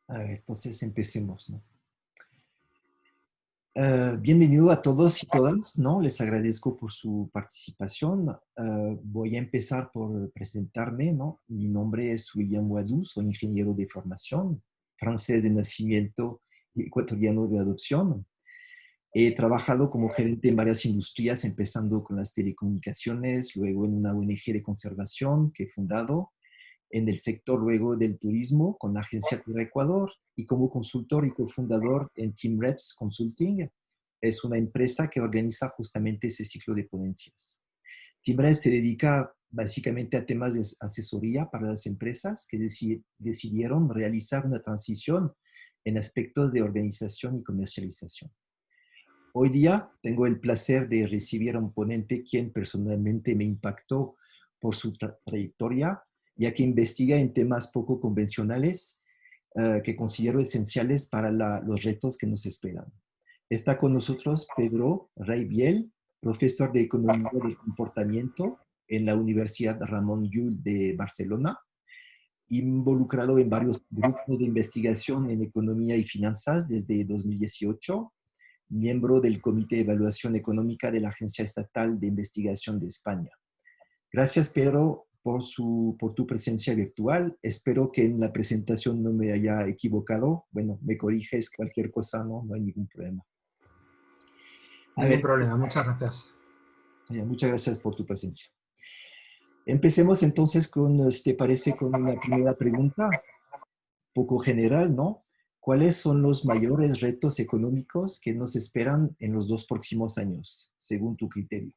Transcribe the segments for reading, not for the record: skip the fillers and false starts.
A ver, entonces empecemos, ¿no? Bienvenido a todos y todas, ¿no? Les agradezco por su participación. Voy a empezar por presentarme, ¿no? Mi nombre es William Wadou, soy ingeniero de formación, francés de nacimiento y ecuatoriano de adopción. He trabajado como gerente en varias industrias, empezando con las telecomunicaciones, luego en una ONG de conservación que he fundado, en el sector luego del turismo con la agencia Tierra Ecuador y como consultor y cofundador en Team Reps Consulting. Es una empresa que organiza justamente ese ciclo de ponencias. Team Reps se dedica básicamente a temas de asesoría para las empresas que decidieron realizar una transición en aspectos de organización y comercialización. Hoy día tengo el placer de recibir a un ponente quien personalmente me impactó por su trayectoria, ya que investiga en temas poco convencionales que considero esenciales para los retos que nos esperan. Está con nosotros Pedro Raibiel, profesor de Economía del Comportamiento en la Universidad Ramon Llull de Barcelona, involucrado en varios grupos de investigación en economía y finanzas desde 2018, miembro del Comité de Evaluación Económica de la Agencia Estatal de Investigación de España. Gracias, Pedro, por tu presencia virtual. Espero que en la presentación no me haya equivocado. Bueno, me corriges cualquier cosa, no hay ningún problema. A Ningún ver, problema, muchas gracias. muchas gracias por tu presencia. Empecemos entonces con, si te parece, con una primera pregunta, poco general, ¿no? ¿Cuáles son los mayores retos económicos que nos esperan en los 2 próximos años, según tu criterio?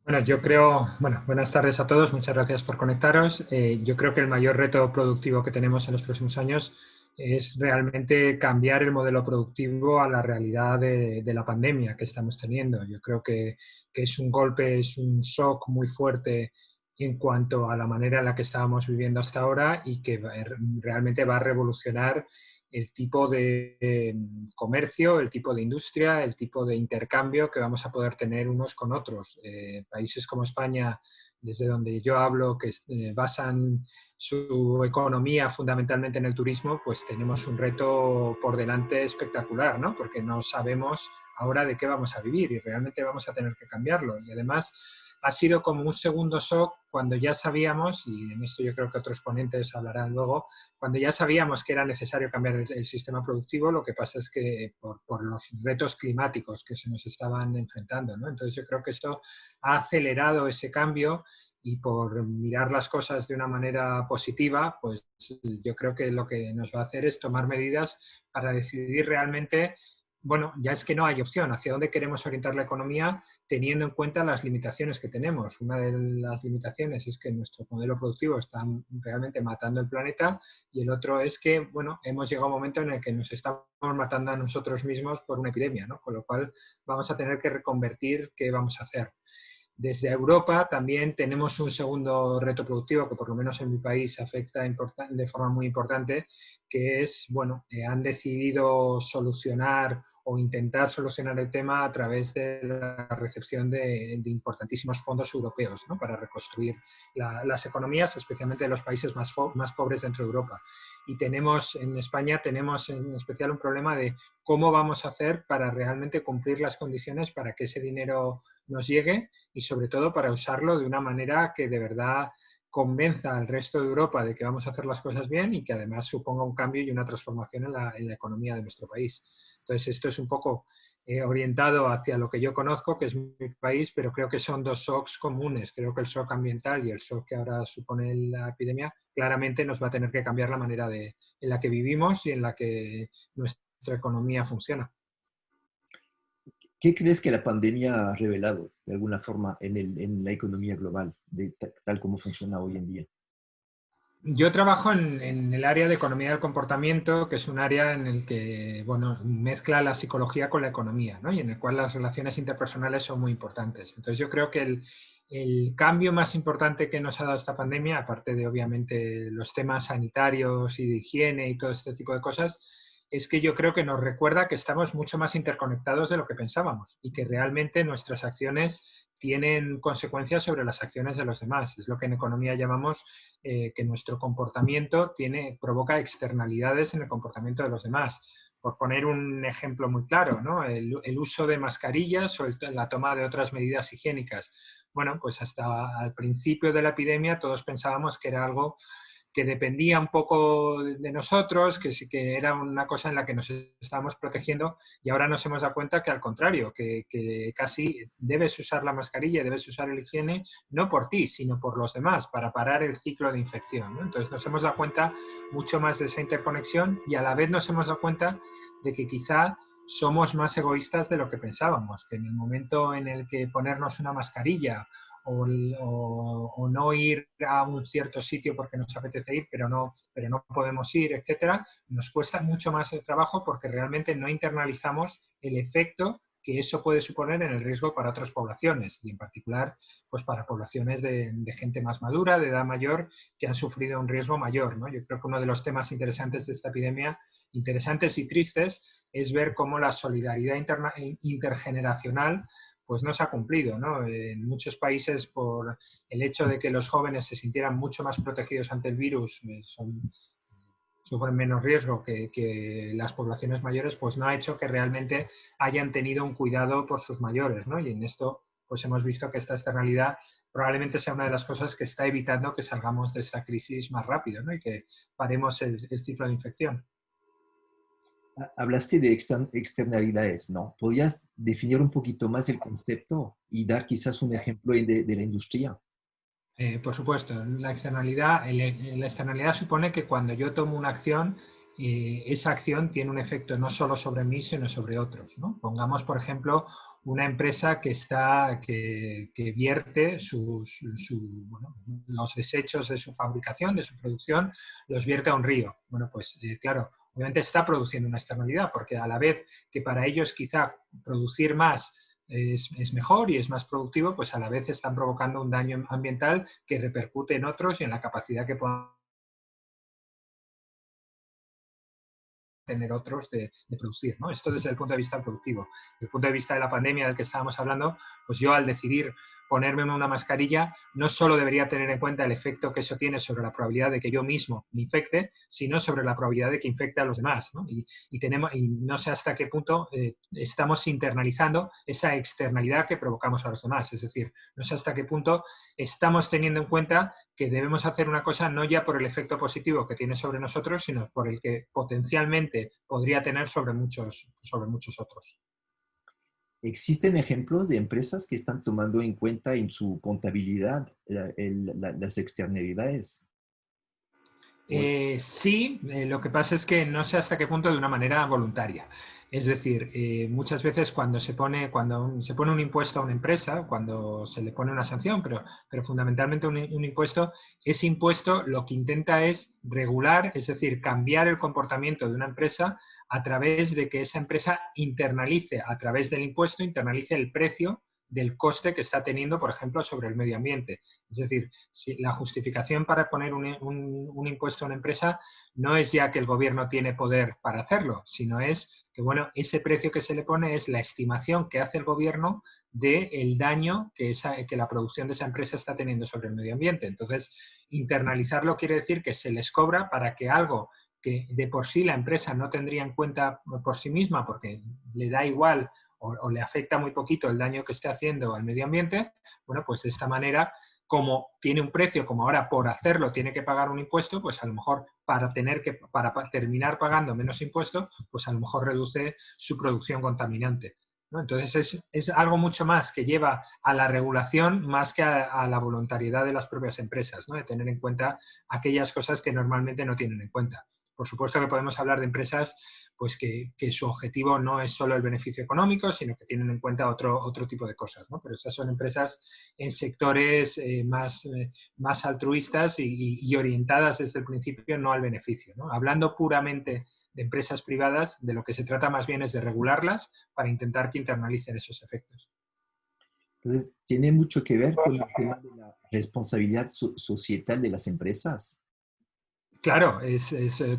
Bueno, buenas tardes a todos, muchas gracias por conectaros. Yo creo que el mayor reto productivo que tenemos en los próximos años es realmente cambiar el modelo productivo a la realidad de la pandemia que estamos teniendo. Yo creo que es un golpe, es un shock muy fuerte en cuanto a la manera en la que estábamos viviendo hasta ahora y que realmente va a revolucionar el tipo de comercio, el tipo de industria, el tipo de intercambio que vamos a poder tener unos con otros. Países como España, desde donde yo hablo, que basan su economía fundamentalmente en el turismo, pues tenemos un reto por delante espectacular, ¿no? Porque no sabemos ahora de qué vamos a vivir y realmente vamos a tener que cambiarlo. Y además ha sido como un segundo shock cuando ya sabíamos, y en esto yo creo que otros ponentes hablarán luego, cuando ya sabíamos que era necesario cambiar el sistema productivo, lo que pasa es que por los retos climáticos que se nos estaban enfrentando, ¿no? Entonces yo creo que esto ha acelerado ese cambio y por mirar las cosas de una manera positiva, pues yo creo que lo que nos va a hacer es tomar medidas para decidir realmente, bueno, ya es que no hay opción, hacia dónde queremos orientar la economía teniendo en cuenta las limitaciones que tenemos. Una de las limitaciones es que nuestro modelo productivo está realmente matando el planeta y el otro es que, bueno, hemos llegado a un momento en el que nos estamos matando a nosotros mismos por una epidemia, ¿no? Con lo cual vamos a tener que reconvertir qué vamos a hacer. Desde Europa también tenemos un segundo reto productivo que por lo menos en mi país afecta de forma muy importante, que es, bueno, han decidido solucionar o intentar solucionar el tema a través de la recepción de importantísimos fondos europeos, ¿no? Para reconstruir las economías, especialmente de los países más pobres dentro de Europa. Y en España tenemos en especial un problema de cómo vamos a hacer para realmente cumplir las condiciones para que ese dinero nos llegue y sobre todo para usarlo de una manera que de verdad convenza al resto de Europa de que vamos a hacer las cosas bien y que además suponga un cambio y una transformación en la economía de nuestro país. Entonces, esto es un poco orientado hacia lo que yo conozco, que es mi país, pero creo que son dos shocks comunes. Creo que el shock ambiental y el shock que ahora supone la epidemia claramente nos va a tener que cambiar la manera en la que vivimos y en la que nuestra economía funciona. ¿Qué crees que la pandemia ha revelado de alguna forma en la economía global, tal como funciona hoy en día? Yo trabajo en el área de economía del comportamiento, que es un área en el que, bueno, mezcla la psicología con la economía, ¿no? Y en el cual las relaciones interpersonales son muy importantes. Entonces yo creo que el cambio más importante que nos ha dado esta pandemia, aparte de obviamente los temas sanitarios y de higiene y todo este tipo de cosas, es que yo creo que nos recuerda que estamos mucho más interconectados de lo que pensábamos y que realmente nuestras acciones tienen consecuencias sobre las acciones de los demás. Es lo que en economía llamamos que nuestro comportamiento provoca externalidades en el comportamiento de los demás. Por poner un ejemplo muy claro, ¿no? El uso de mascarillas o la toma de otras medidas higiénicas. Bueno, pues hasta al principio de la epidemia todos pensábamos que era algo que dependía un poco de nosotros, que sí que era una cosa en la que nos estábamos protegiendo, y ahora nos hemos dado cuenta que al contrario, que casi debes usar la mascarilla, debes usar el higiene, no por ti, sino por los demás, para parar el ciclo de infección, ¿no? Entonces nos hemos dado cuenta mucho más de esa interconexión y a la vez nos hemos dado cuenta de que quizá somos más egoístas de lo que pensábamos, que en el momento en el que ponernos una mascarilla o no ir a un cierto sitio porque nos apetece ir, pero no podemos ir, etcétera, nos cuesta mucho más el trabajo porque realmente no internalizamos el efecto que eso puede suponer en el riesgo para otras poblaciones y en particular pues para poblaciones de gente más madura, de edad mayor, que han sufrido un riesgo mayor, ¿no? Yo creo que uno de los temas interesantes de esta epidemia, interesantes y tristes, es ver cómo la solidaridad intergeneracional pues no se ha cumplido, ¿no? En muchos países, por el hecho de que los jóvenes se sintieran mucho más protegidos ante el virus, sufren menos riesgo que las poblaciones mayores, pues no ha hecho que realmente hayan tenido un cuidado por sus mayores, ¿no? Y en esto pues hemos visto que esta externalidad probablemente sea una de las cosas que está evitando que salgamos de esta crisis más rápido, ¿no? Y que paremos el ciclo de infección. Hablaste de externalidades, ¿no? ¿Podrías definir un poquito más el concepto y dar quizás un ejemplo de la industria? Por supuesto, la externalidad supone que cuando yo tomo una acción, esa acción tiene un efecto no solo sobre mí, sino sobre otros, ¿no? Pongamos, por ejemplo, una empresa que vierte bueno, los desechos de su fabricación, de su producción, los vierte a un río. Bueno, pues claro, obviamente está produciendo una externalidad, porque a la vez que para ellos quizá producir más es mejor y es más productivo, pues a la vez están provocando un daño ambiental que repercute en otros y en la capacidad que puedan tener otros de producir, ¿no? Esto desde el punto de vista productivo. Desde el punto de vista de la pandemia del que estábamos hablando, pues yo al decidir ponerme una mascarilla, no solo debería tener en cuenta el efecto que eso tiene sobre la probabilidad de que yo mismo me infecte, sino sobre la probabilidad de que infecte a los demás, ¿no? Y no sé hasta qué punto estamos internalizando esa externalidad que provocamos a los demás. Es decir, no sé hasta qué punto estamos teniendo en cuenta que debemos hacer una cosa no ya por el efecto positivo que tiene sobre nosotros, sino por el que potencialmente podría tener sobre muchos otros. ¿Existen ejemplos de empresas que están tomando en cuenta en su contabilidad las externalidades? Sí, lo que pasa es que no sé hasta qué punto de una manera voluntaria. Es decir, muchas veces cuando se pone un impuesto a una empresa, cuando se le pone una sanción, pero fundamentalmente un impuesto, ese impuesto lo que intenta es regular, es decir, cambiar el comportamiento de una empresa a través de que esa empresa internalice, a través del impuesto, internalice el precio del coste que está teniendo, por ejemplo, sobre el medio ambiente. Es decir, si la justificación para poner un impuesto a una empresa no es ya que el gobierno tiene poder para hacerlo, sino es que, bueno, ese precio que se le pone es la estimación que hace el gobierno del daño que la producción de esa empresa está teniendo sobre el medio ambiente. Entonces, internalizarlo quiere decir que se les cobra para que algo que de por sí la empresa no tendría en cuenta por sí misma porque le da igual o le afecta muy poquito el daño que esté haciendo al medio ambiente, bueno, pues de esta manera, como tiene un precio, como ahora por hacerlo tiene que pagar un impuesto, pues a lo mejor para terminar pagando menos impuestos, pues a lo mejor reduce su producción contaminante, ¿no? Entonces es algo mucho más que lleva a la regulación más que a la voluntariedad de las propias empresas, ¿no? De tener en cuenta aquellas cosas que normalmente no tienen en cuenta. Por supuesto que podemos hablar de empresas pues que su objetivo no es solo el beneficio económico, sino que tienen en cuenta otro tipo de cosas, ¿no? Pero esas son empresas en sectores más altruistas y orientadas desde el principio no al beneficio, ¿no? Hablando puramente de empresas privadas, de lo que se trata más bien es de regularlas para intentar que internalicen esos efectos. Entonces, tiene mucho que ver con el tema de la responsabilidad societal de las empresas. Claro,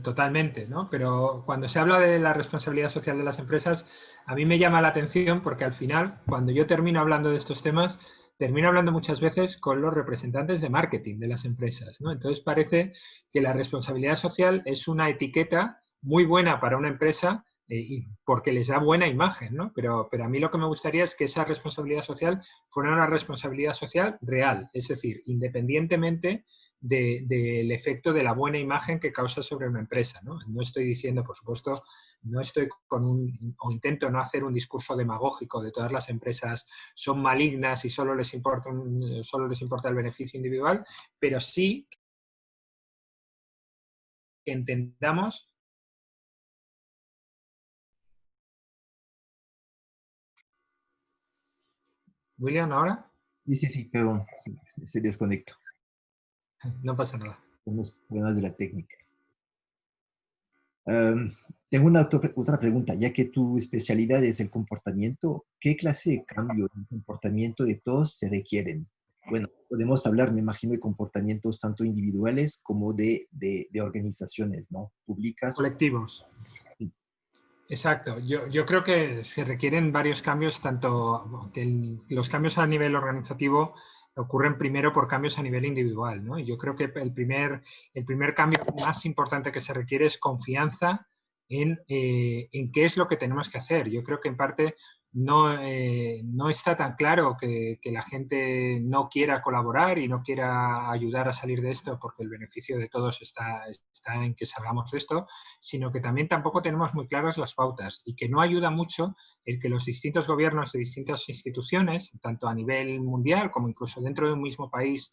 totalmente, ¿no? Pero cuando se habla de la responsabilidad social de las empresas, a mí me llama la atención porque al final, cuando yo termino hablando de estos temas, termino hablando muchas veces con los representantes de marketing de las empresas, ¿no? Entonces parece que la responsabilidad social es una etiqueta muy buena para una empresa y porque les da buena imagen, ¿no? Pero a mí lo que me gustaría es que esa responsabilidad social fuera una responsabilidad social real, es decir, independientemente del efecto de la buena imagen que causa sobre una empresa, ¿no? No estoy diciendo, por supuesto, no estoy o intento no hacer un discurso demagógico de todas las empresas son malignas y solo les importa el beneficio individual, pero sí que entendamos. William, ¿ahora? Sí, sí, sí, perdón, sí, se desconectó. No pasa nada. Tenemos problemas de la técnica. Em, Tengo una otra pregunta, ya que tu especialidad es el comportamiento, ¿qué clase de cambio en el comportamiento de todos se requieren? Bueno, podemos hablar, me imagino, de comportamientos tanto individuales como de organizaciones, ¿no? Públicas. Colectivos. Sí. Exacto. Yo creo que se requieren varios cambios, tanto que los cambios a nivel organizativo ocurren primero por cambios a nivel individual, ¿no? Y yo creo que el primer cambio más importante que se requiere es confianza en qué es lo que tenemos que hacer. Yo creo que en parte no está tan claro que la gente no quiera colaborar y no quiera ayudar a salir de esto porque el beneficio de todos está en que salgamos de esto, sino que también tampoco tenemos muy claras las pautas y que no ayuda mucho el que los distintos gobiernos de distintas instituciones, tanto a nivel mundial como incluso dentro de un mismo país,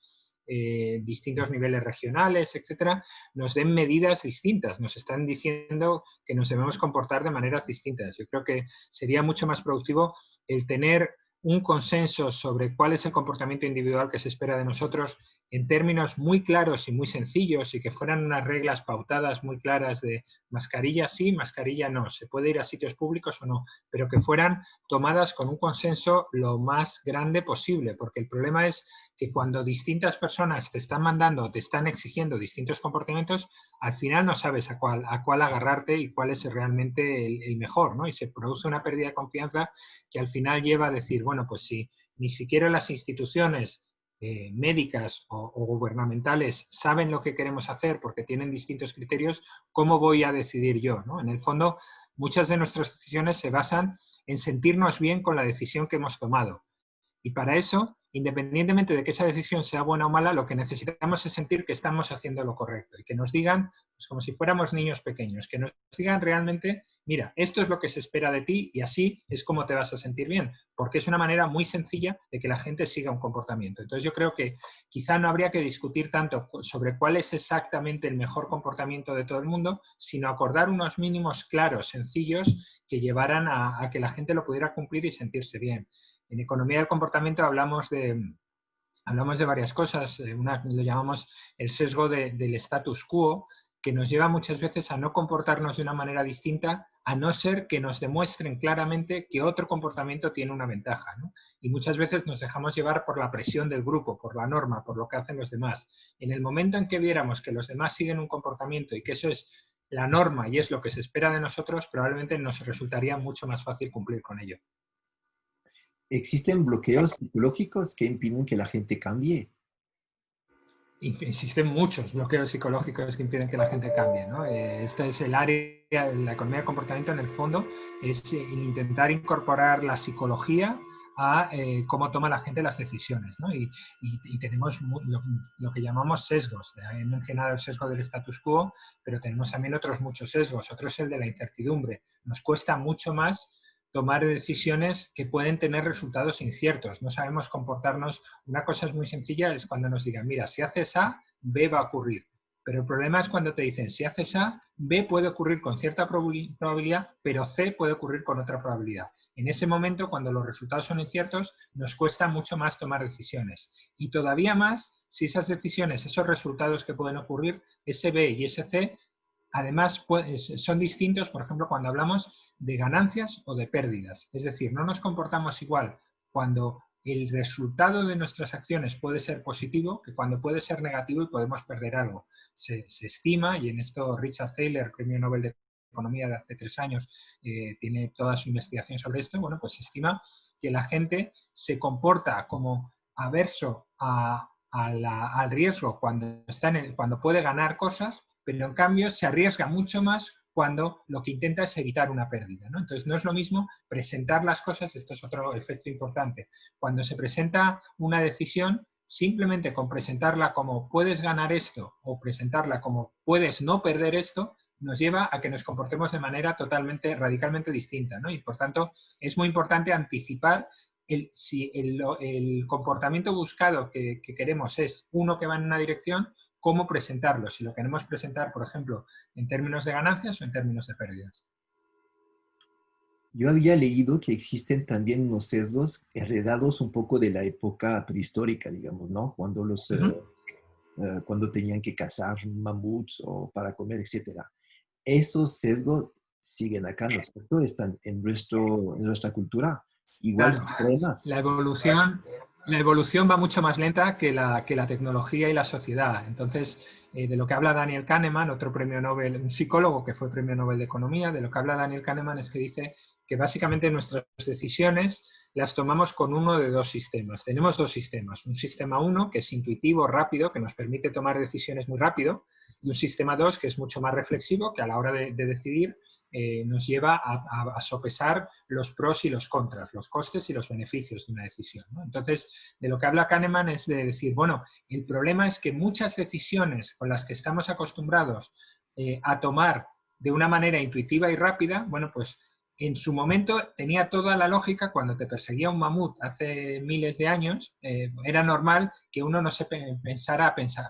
distintos niveles regionales, etcétera, nos den medidas distintas, nos están diciendo que nos debemos comportar de maneras distintas. Yo creo que sería mucho más productivo el tener un consenso sobre cuál es el comportamiento individual que se espera de nosotros en términos muy claros y muy sencillos y que fueran unas reglas pautadas muy claras de mascarilla sí, mascarilla no, se puede ir a sitios públicos o no, pero que fueran tomadas con un consenso lo más grande posible, porque el problema es que cuando distintas personas te están mandando o te están exigiendo distintos comportamientos, al final no sabes a cuál agarrarte y cuál es realmente el mejor, ¿no? Y se produce una pérdida de confianza que al final lleva a decir, bueno, pues si ni siquiera las instituciones médicas o gubernamentales saben lo que queremos hacer porque tienen distintos criterios, ¿cómo voy a decidir yo? ¿No? En el fondo, muchas de nuestras decisiones se basan en sentirnos bien con la decisión que hemos tomado. Y para eso, independientemente de que esa decisión sea buena o mala, lo que necesitamos es sentir que estamos haciendo lo correcto y que nos digan, pues como si fuéramos niños pequeños, que nos digan realmente, mira, esto es lo que se espera de ti y así es como te vas a sentir bien, porque es una manera muy sencilla de que la gente siga un comportamiento. Entonces yo creo que quizá no habría que discutir tanto sobre cuál es exactamente el mejor comportamiento de todo el mundo, sino acordar unos mínimos claros, sencillos, que llevaran a que la gente lo pudiera cumplir y sentirse bien. En economía del comportamiento hablamos de varias cosas. Una lo llamamos el sesgo del status quo, que nos lleva muchas veces a no comportarnos de una manera distinta, a no ser que nos demuestren claramente que otro comportamiento tiene una ventaja, ¿no? Y muchas veces nos dejamos llevar por la presión del grupo, por la norma, por lo que hacen los demás. En el momento en que viéramos que los demás siguen un comportamiento y que eso es la norma y es lo que se espera de nosotros, probablemente nos resultaría mucho más fácil cumplir con ello. ¿Existen bloqueos psicológicos que impiden que la gente cambie? Existen muchos bloqueos psicológicos que impiden que la gente cambie, ¿no? Este es el área de la economía del comportamiento, en el fondo, es el intentar incorporar la psicología a cómo toma la gente las decisiones, ¿no? Y tenemos lo que llamamos sesgos. He mencionado el sesgo del status quo, pero tenemos también otros muchos sesgos. Otro es el de la incertidumbre. Nos cuesta mucho más tomar decisiones que pueden tener resultados inciertos. No sabemos comportarnos. Una cosa es muy sencilla, es cuando nos digan, mira, si haces A, B va a ocurrir. Pero el problema es cuando te dicen, si haces A, B puede ocurrir con cierta probabilidad, pero C puede ocurrir con otra probabilidad. En ese momento, cuando los resultados son inciertos, nos cuesta mucho más tomar decisiones. Y todavía más si esas decisiones, esos resultados que pueden ocurrir, ese B y ese C, además, son distintos, por ejemplo, cuando hablamos de ganancias o de pérdidas. Es decir, no nos comportamos igual cuando el resultado de nuestras acciones puede ser positivo que cuando puede ser negativo y podemos perder algo. Se estima, y en esto Richard Thaler, premio Nobel de Economía de hace 3 años, tiene toda su investigación sobre esto, bueno, pues se estima que la gente se comporta como averso al riesgo cuando puede ganar cosas, pero en cambio se arriesga mucho más cuando lo que intenta es evitar una pérdida, ¿no? Entonces no es lo mismo presentar las cosas, esto es otro efecto importante. Cuando se presenta una decisión, simplemente con presentarla como puedes ganar esto o presentarla como puedes no perder esto, nos lleva a que nos comportemos de manera totalmente, radicalmente distinta, ¿no? Y por tanto es muy importante anticipar si el comportamiento buscado que queremos es uno que va en una dirección, cómo presentarlo, si lo queremos presentar, por ejemplo, en términos de ganancias o en términos de pérdidas. Yo había leído que existen también unos sesgos heredados un poco de la época prehistórica, digamos, ¿no? Cuando tenían que cazar mamuts o para comer, etcétera. Esos sesgos siguen acá, ¿no es cierto? Están en nuestra cultura. Igual Claro, son problemas. la evolución va mucho más lenta que la tecnología y la sociedad. Entonces, de lo que habla Daniel Kahneman, otro premio Nobel, un psicólogo que fue premio Nobel de Economía, de lo que habla Daniel Kahneman es que dice que básicamente nuestras decisiones las tomamos con uno de dos sistemas. Tenemos dos sistemas. Un sistema 1, que es intuitivo, rápido, que nos permite tomar decisiones muy rápido, y un sistema 2, que es mucho más reflexivo, que a la hora de decidir nos lleva a sopesar los pros y los contras, los costes y los beneficios de una decisión, ¿no? Entonces, de lo que habla Kahneman es de decir, bueno, el problema es que muchas decisiones con las que estamos acostumbrados a tomar de una manera intuitiva y rápida, bueno, pues en su momento tenía toda la lógica. Cuando te perseguía un mamut hace miles de años, era normal que uno no se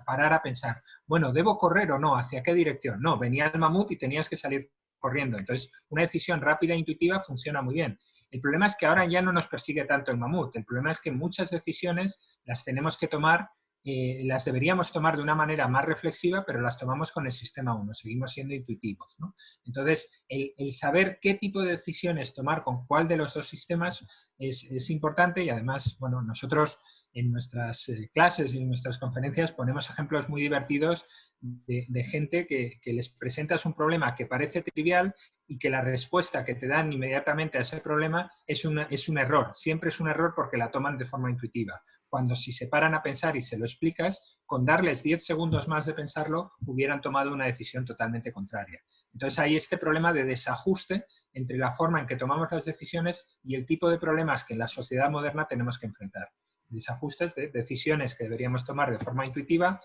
parara a pensar, bueno, ¿debo correr o no? ¿Hacia qué dirección? No, venía el mamut y tenías que salir corriendo. Entonces, una decisión rápida e intuitiva funciona muy bien. El problema es que ahora ya no nos persigue tanto el mamut. El problema es que muchas decisiones las tenemos que tomar, las deberíamos tomar de una manera más reflexiva, pero las tomamos con el sistema 1, seguimos siendo intuitivos, ¿no? Entonces, el saber qué tipo de decisiones tomar con cuál de los dos sistemas es importante, y además, bueno, nosotros en nuestras clases y en nuestras conferencias ponemos ejemplos muy divertidos de gente que les presentas un problema que parece trivial y que la respuesta que te dan inmediatamente a ese problema es un error. Siempre es un error porque la toman de forma intuitiva. Cuando si se paran a pensar y se lo explicas, con darles 10 segundos más de pensarlo, hubieran tomado una decisión totalmente contraria. Entonces hay este problema de desajuste entre la forma en que tomamos las decisiones y el tipo de problemas que en la sociedad moderna tenemos que enfrentar. Desajustes de decisiones que deberíamos tomar de forma intuitiva,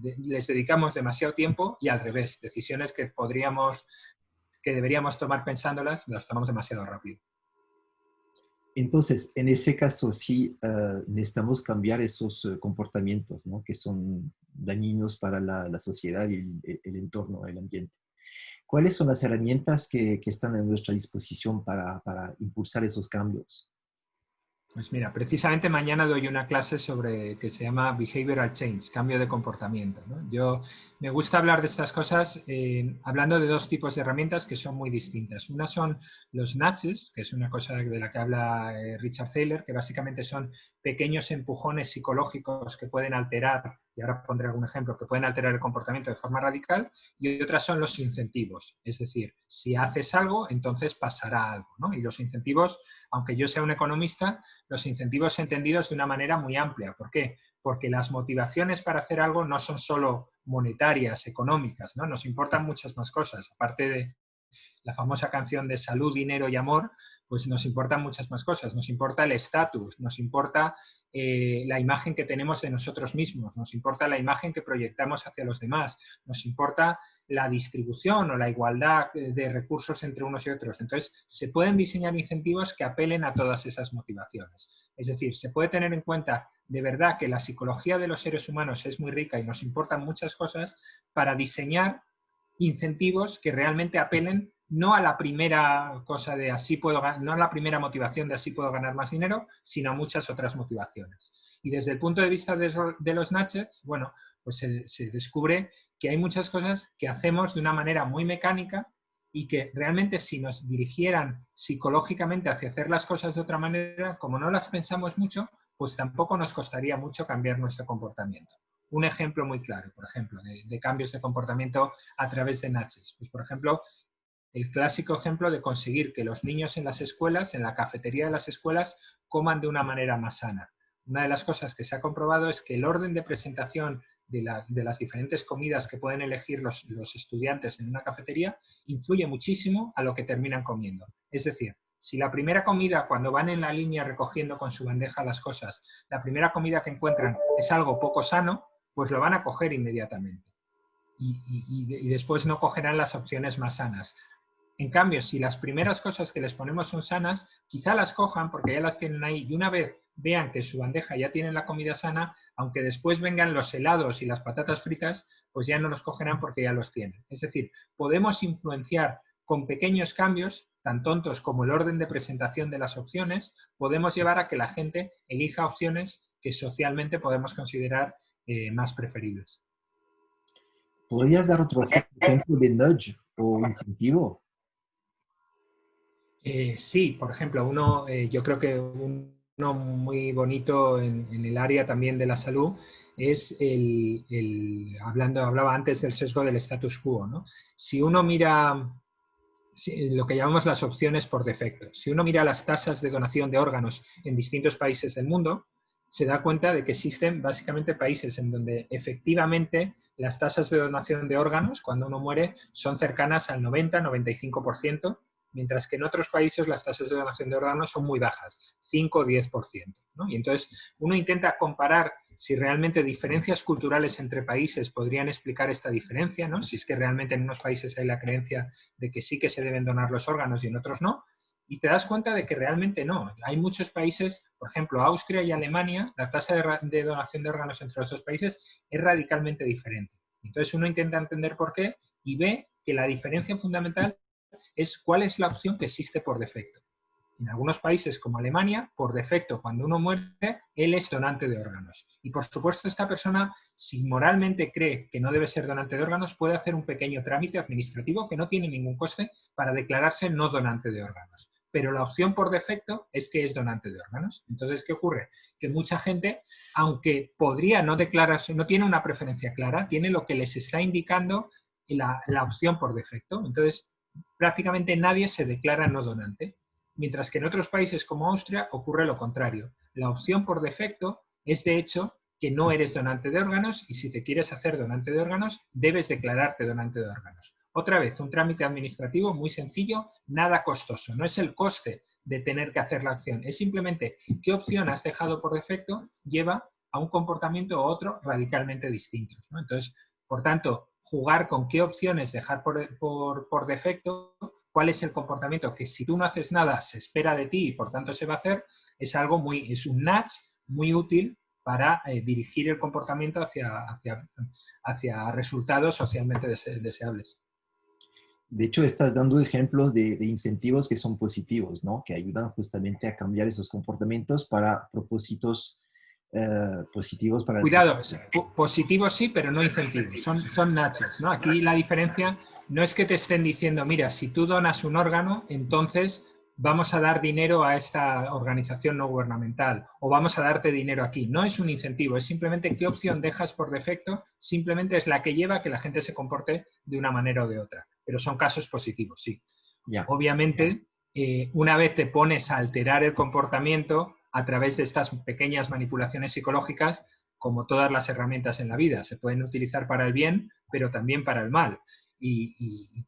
les dedicamos demasiado tiempo, y al revés, decisiones que deberíamos tomar pensándolas, las tomamos demasiado rápido. Entonces, en ese caso, sí necesitamos cambiar esos comportamientos, ¿no? Que son dañinos para la sociedad y el entorno, el ambiente. ¿Cuáles son las herramientas que están a nuestra disposición para impulsar esos cambios? Pues mira, precisamente mañana doy una clase que se llama Behavioral Change, cambio de comportamiento, ¿no? Me gusta hablar de estas cosas hablando de dos tipos de herramientas que son muy distintas. Una son los nudges, que es una cosa de la que habla Richard Thaler, que básicamente son pequeños empujones psicológicos que pueden alterar, y ahora pondré algún ejemplo, que pueden alterar el comportamiento de forma radical, y otras son los incentivos. Es decir, si haces algo, entonces pasará algo, ¿no? Y los incentivos, aunque yo sea un economista, los incentivos entendidos de una manera muy amplia. ¿Por qué? Porque las motivaciones para hacer algo no son solo monetarias, económicas, ¿no? Nos importan muchas más cosas. Aparte de la famosa canción de salud, dinero y amor, pues nos importan muchas más cosas. Nos importa el estatus, nos importa la imagen que tenemos de nosotros mismos, nos importa la imagen que proyectamos hacia los demás, nos importa la distribución o la igualdad de recursos entre unos y otros. Entonces, se pueden diseñar incentivos que apelen a todas esas motivaciones. Es decir, se puede tener en cuenta de verdad que la psicología de los seres humanos es muy rica y nos importan muchas cosas para diseñar incentivos que realmente apelen no a la primera cosa de no a la primera motivación de así puedo ganar más dinero, sino a muchas otras motivaciones. Y desde el punto de vista de los nudges, pues se descubre que hay muchas cosas que hacemos de una manera muy mecánica y que realmente si nos dirigieran psicológicamente hacia hacer las cosas de otra manera, como no las pensamos mucho, pues tampoco nos costaría mucho cambiar nuestro comportamiento. Un ejemplo muy claro, por ejemplo, de cambios de comportamiento a través de nudges. Pues, por ejemplo, el clásico ejemplo de conseguir que los niños en las escuelas, en la cafetería de las escuelas, coman de una manera más sana. Una de las cosas que se ha comprobado es que el orden de presentación de las diferentes comidas que pueden elegir los estudiantes en una cafetería influye muchísimo a lo que terminan comiendo. Es decir, si la primera comida, cuando van en la línea recogiendo con su bandeja las cosas, la primera comida que encuentran es algo poco sano, pues lo van a coger inmediatamente. Y después no cogerán las opciones más sanas. En cambio, si las primeras cosas que les ponemos son sanas, quizá las cojan porque ya las tienen ahí y una vez vean que su bandeja ya tiene la comida sana, aunque después vengan los helados y las patatas fritas, pues ya no los cogerán porque ya los tienen. Es decir, podemos influenciar con pequeños cambios, tan tontos como el orden de presentación de las opciones, podemos llevar a que la gente elija opciones que socialmente podemos considerar más preferibles. ¿Podrías dar otro ejemplo de nudge o incentivo? Sí, por ejemplo, yo creo que uno muy bonito en el área también de la salud es hablaba antes del sesgo del status quo, ¿no? Si uno mira lo que llamamos las opciones por defecto, si uno mira las tasas de donación de órganos en distintos países del mundo, se da cuenta de que existen básicamente países en donde efectivamente las tasas de donación de órganos cuando uno muere son cercanas al 90-95%, mientras que en otros países las tasas de donación de órganos son muy bajas, 5 o 10%, ¿no? Y entonces uno intenta comparar si realmente diferencias culturales entre países podrían explicar esta diferencia, ¿no? Si es que realmente en unos países hay la creencia de que sí que se deben donar los órganos y en otros no, y te das cuenta de que realmente no. Hay muchos países, por ejemplo, Austria y Alemania, la tasa de donación de órganos entre los dos países es radicalmente diferente. Entonces uno intenta entender por qué y ve que la diferencia fundamental es cuál es la opción que existe por defecto. En algunos países como Alemania, por defecto, cuando uno muere, él es donante de órganos. Y por supuesto, esta persona, si moralmente cree que no debe ser donante de órganos, puede hacer un pequeño trámite administrativo que no tiene ningún coste para declararse no donante de órganos. Pero la opción por defecto es que es donante de órganos. Entonces, ¿qué ocurre? Que mucha gente, aunque podría no declararse, no tiene una preferencia clara, tiene lo que les está indicando la opción por defecto. Entonces, prácticamente nadie se declara no donante. Mientras que en otros países como Austria ocurre lo contrario. La opción por defecto es, de hecho, que no eres donante de órganos y si te quieres hacer donante de órganos, debes declararte donante de órganos. Otra vez, un trámite administrativo muy sencillo, nada costoso. No es el coste de tener que hacer la acción, es simplemente qué opción has dejado por defecto lleva a un comportamiento u otro radicalmente distintos, ¿no? Entonces, por tanto, jugar con qué opciones dejar por defecto, cuál es el comportamiento que si tú no haces nada se espera de ti y por tanto se va a hacer, es un nudge muy útil para dirigir el comportamiento hacia resultados socialmente deseables. De hecho, estás dando ejemplos de incentivos que son positivos, ¿no? Que ayudan justamente a cambiar esos comportamientos para propósitos positivos para la Cuidado, sociedad. positivos sí, pero no incentivos, son nudges, ¿no? Aquí la diferencia no es que te estén diciendo, mira, si tú donas un órgano, entonces vamos a dar dinero a esta organización no gubernamental o vamos a darte dinero aquí. No es un incentivo, es simplemente qué opción dejas por defecto, simplemente es la que lleva a que la gente se comporte de una manera o de otra. Pero son casos positivos, sí. Ya. Obviamente, una vez te pones a alterar el comportamiento a través de estas pequeñas manipulaciones psicológicas, como todas las herramientas en la vida, se pueden utilizar para el bien, pero también para el mal.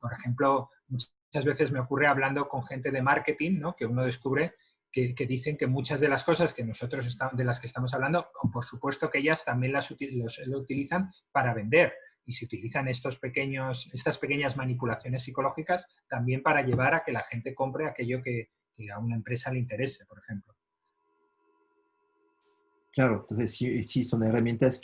Por ejemplo, muchas veces me ocurre hablando con gente de marketing, ¿no? Que uno descubre que dicen que muchas de las cosas que nosotros de las que estamos hablando, por supuesto que ellas también lo utilizan para vender. Y se utilizan estas pequeñas manipulaciones psicológicas también para llevar a que la gente compre aquello que a una empresa le interese, por ejemplo. Claro, entonces sí son herramientas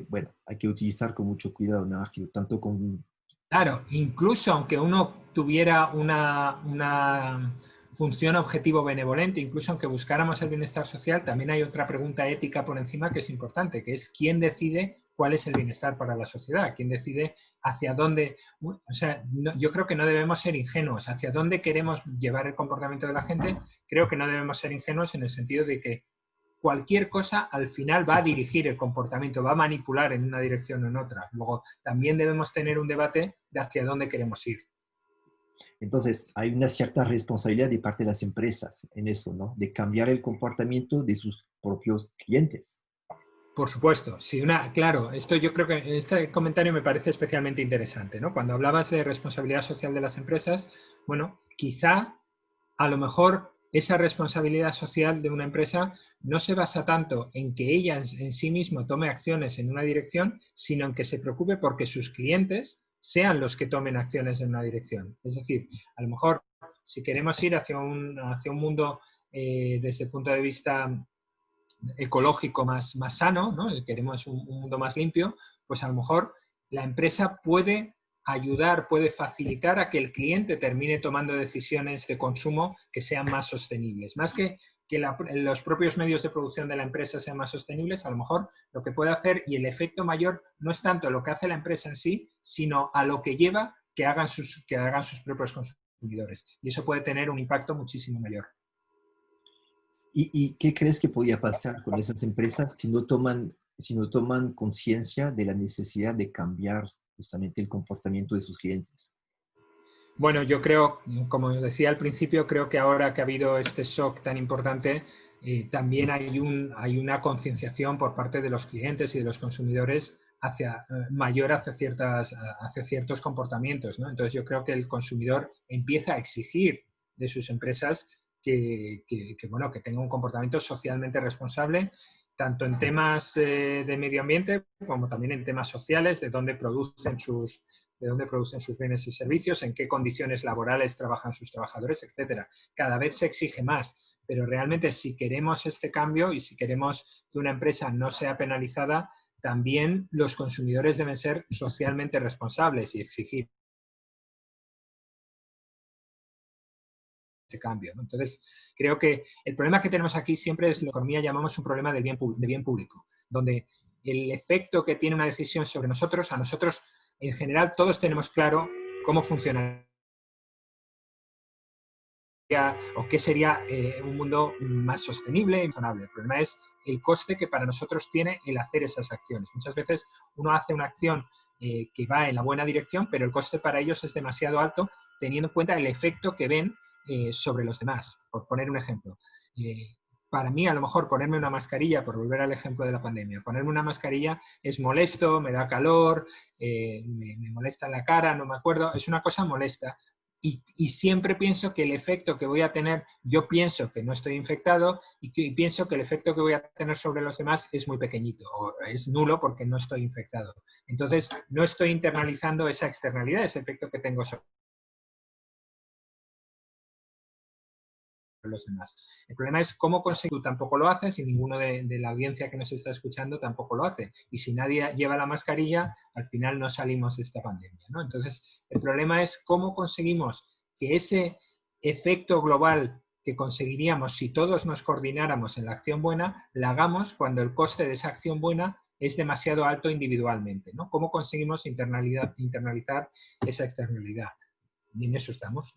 bueno, hay que utilizar con mucho cuidado, ¿no? Tanto con... Claro, incluso aunque uno tuviera una función objetivo benevolente, incluso aunque buscáramos el bienestar social, también hay otra pregunta ética por encima que es importante, que es quién decide cuál es el bienestar para la sociedad, quién decide hacia dónde, o sea, yo creo que no debemos ser ingenuos, hacia dónde queremos llevar el comportamiento de la gente, creo que no debemos ser ingenuos en el sentido de que cualquier cosa al final va a dirigir el comportamiento, va a manipular en una dirección o en otra. Luego, también debemos tener un debate de hacia dónde queremos ir. Entonces, hay una cierta responsabilidad de parte de las empresas en eso, ¿no? De cambiar el comportamiento de sus propios clientes. Por supuesto, sí, claro, esto yo creo que este comentario me parece especialmente interesante, ¿no? Cuando hablabas de responsabilidad social de las empresas, bueno, quizá a lo mejor esa responsabilidad social de una empresa no se basa tanto en que ella en sí misma tome acciones en una dirección, sino en que se preocupe porque sus clientes sean los que tomen acciones en una dirección. Es decir, a lo mejor si queremos ir hacia un mundo desde el punto de vista ecológico más sano, ¿no? Queremos un mundo más limpio, pues a lo mejor la empresa puede ayudar, puede facilitar a que el cliente termine tomando decisiones de consumo que sean más sostenibles. Más que los propios medios de producción de la empresa sean más sostenibles, a lo mejor lo que puede hacer, y el efecto mayor no es tanto lo que hace la empresa en sí, sino a lo que lleva que hagan sus propios consumidores. Y eso puede tener un impacto muchísimo mayor. ¿Y qué crees que podría pasar con esas empresas si no toman conciencia de la necesidad de cambiar justamente el comportamiento de sus clientes? Bueno, yo creo, como decía al principio, creo que ahora que ha habido este shock tan importante, también hay una concienciación por parte de los clientes y de los consumidores mayor hacia ciertos comportamientos, ¿no? Entonces yo creo que el consumidor empieza a exigir de sus empresas bueno, que tenga un comportamiento socialmente responsable, tanto en temas de medio ambiente como también en temas sociales, de dónde producen sus bienes y servicios, en qué condiciones laborales trabajan sus trabajadores, etcétera. Cada vez se exige más, pero realmente si queremos este cambio y si queremos que una empresa no sea penalizada, también los consumidores deben ser socialmente responsables y exigir ese cambio, ¿no? Entonces, creo que el problema que tenemos aquí siempre es lo que en economía llamamos un problema de bien público, donde el efecto que tiene una decisión sobre nosotros, a nosotros en general todos tenemos claro cómo funciona o qué sería un mundo más sostenible y razonable. El problema es el coste que para nosotros tiene el hacer esas acciones. Muchas veces uno hace una acción que va en la buena dirección, pero el coste para ellos es demasiado alto, teniendo en cuenta el efecto que ven sobre los demás. Por poner un ejemplo, para mí a lo mejor ponerme una mascarilla, por volver al ejemplo de la pandemia, ponerme una mascarilla es molesto, me da calor, me molesta en la cara, no me acuerdo, es una cosa molesta. Y siempre pienso que el efecto que voy a tener, yo pienso que no estoy infectado y pienso que el efecto que voy a tener sobre los demás es muy pequeñito o es nulo porque no estoy infectado. Entonces, no estoy internalizando esa externalidad, ese efecto que tengo sobre los demás. El problema es cómo conseguir, tú tampoco lo haces y ninguno de la audiencia que nos está escuchando tampoco lo hace. Y si nadie lleva la mascarilla, al final no salimos de esta pandemia, ¿no? Entonces, el problema es cómo conseguimos que ese efecto global que conseguiríamos si todos nos coordináramos en la acción buena, la hagamos cuando el coste de esa acción buena es demasiado alto individualmente, ¿no? ¿Cómo conseguimos internalizar esa externalidad? Y en eso estamos,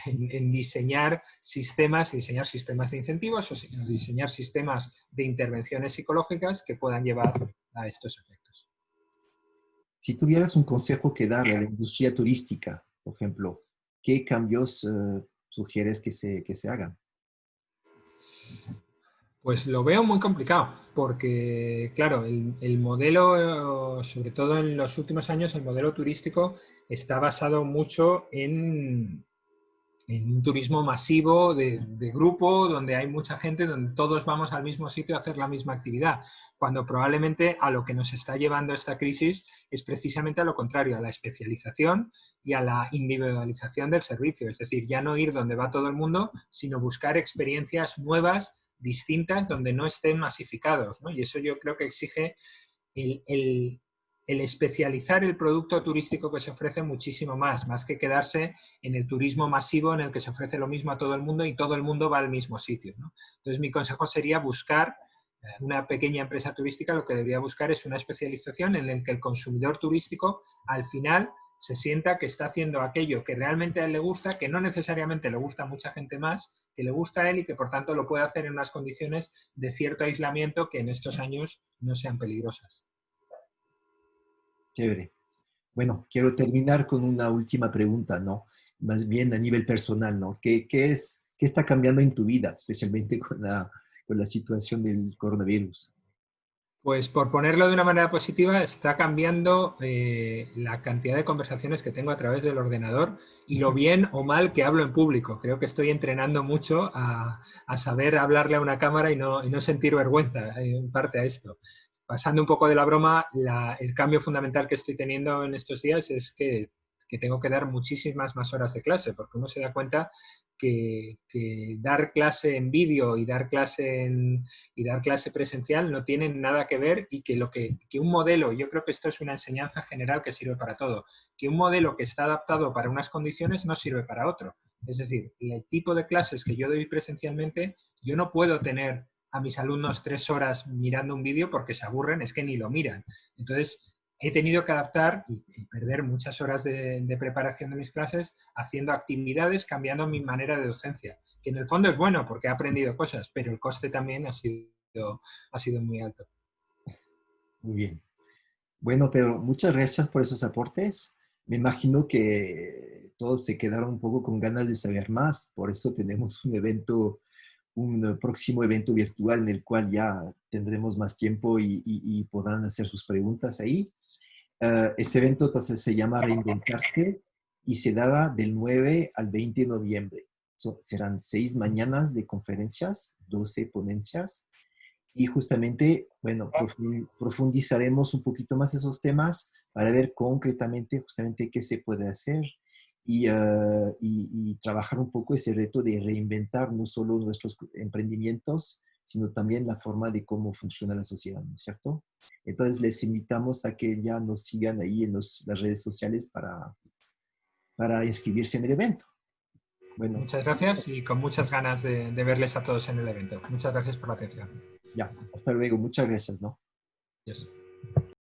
en diseñar sistemas de incentivos o diseñar sistemas de intervenciones psicológicas que puedan llevar a estos efectos. Si tuvieras un consejo que darle a la industria turística, por ejemplo, ¿qué cambios sugieres que se hagan? Pues lo veo muy complicado, porque claro, el modelo, sobre todo en los últimos años, el modelo turístico está basado mucho en un turismo masivo de grupo, donde hay mucha gente, donde todos vamos al mismo sitio a hacer la misma actividad, cuando probablemente a lo que nos está llevando esta crisis es precisamente a lo contrario, a la especialización y a la individualización del servicio, es decir, ya no ir donde va todo el mundo, sino buscar experiencias nuevas, distintas, donde no estén masificados, ¿no? Y eso yo creo que exige el especializar el producto turístico que se ofrece muchísimo más que quedarse en el turismo masivo en el que se ofrece lo mismo a todo el mundo y todo el mundo va al mismo sitio, ¿no? Entonces mi consejo sería buscar Una pequeña empresa turística lo que debería buscar es una especialización en la que el consumidor turístico al final se sienta que está haciendo aquello que realmente a él le gusta, que no necesariamente le gusta a mucha gente más, que le gusta a él y que por tanto lo puede hacer en unas condiciones de cierto aislamiento que en estos años no sean peligrosas. Chévere. Bueno, quiero terminar con una última pregunta, ¿no? Más bien a nivel personal, ¿no? ¿Qué está cambiando en tu vida, especialmente con la situación del coronavirus? Pues por ponerlo de una manera positiva, está cambiando la cantidad de conversaciones que tengo a través del ordenador y lo bien o mal que hablo en público. Creo que estoy entrenando mucho a saber hablarle a una cámara y no sentir vergüenza en parte a esto. Pasando un poco de la broma, el cambio fundamental que estoy teniendo en estos días es que tengo que dar muchísimas más horas de clase, porque uno se da cuenta que dar clase en vídeo y dar clase presencial no tienen nada que ver y que un modelo, yo creo que esto es una enseñanza general que sirve para todo, que un modelo que está adaptado para unas condiciones no sirve para otro. Es decir, el tipo de clases que yo doy presencialmente, yo no puedo tener a mis alumnos 3 horas mirando un vídeo porque se aburren, es que ni lo miran. Entonces, he tenido que adaptar y perder muchas horas de preparación de mis clases haciendo actividades, cambiando mi manera de docencia, que en el fondo es bueno porque he aprendido cosas, pero el coste también ha sido muy alto. Muy bien. Bueno, Pedro, muchas gracias por esos aportes. Me imagino que todos se quedaron un poco con ganas de saber más, por eso tenemos un evento, un próximo evento virtual en el cual ya tendremos más tiempo y podrán hacer sus preguntas ahí. Este evento entonces se llama Reinventarse y se dará del 9 al 20 de noviembre. Serán 6 mañanas de conferencias, 12 ponencias y justamente, bueno, profundizaremos un poquito más esos temas para ver concretamente justamente qué se puede hacer y trabajar un poco ese reto de reinventar no solo nuestros emprendimientos, sino también la forma de cómo funciona la sociedad, ¿no es cierto? Entonces les invitamos a que ya nos sigan ahí en las redes sociales para inscribirse en el evento. Bueno, Muchas gracias y con muchas ganas de verles a todos en el evento. Muchas gracias por la atención. ya, hasta luego. Muchas gracias, ¿no? Adiós.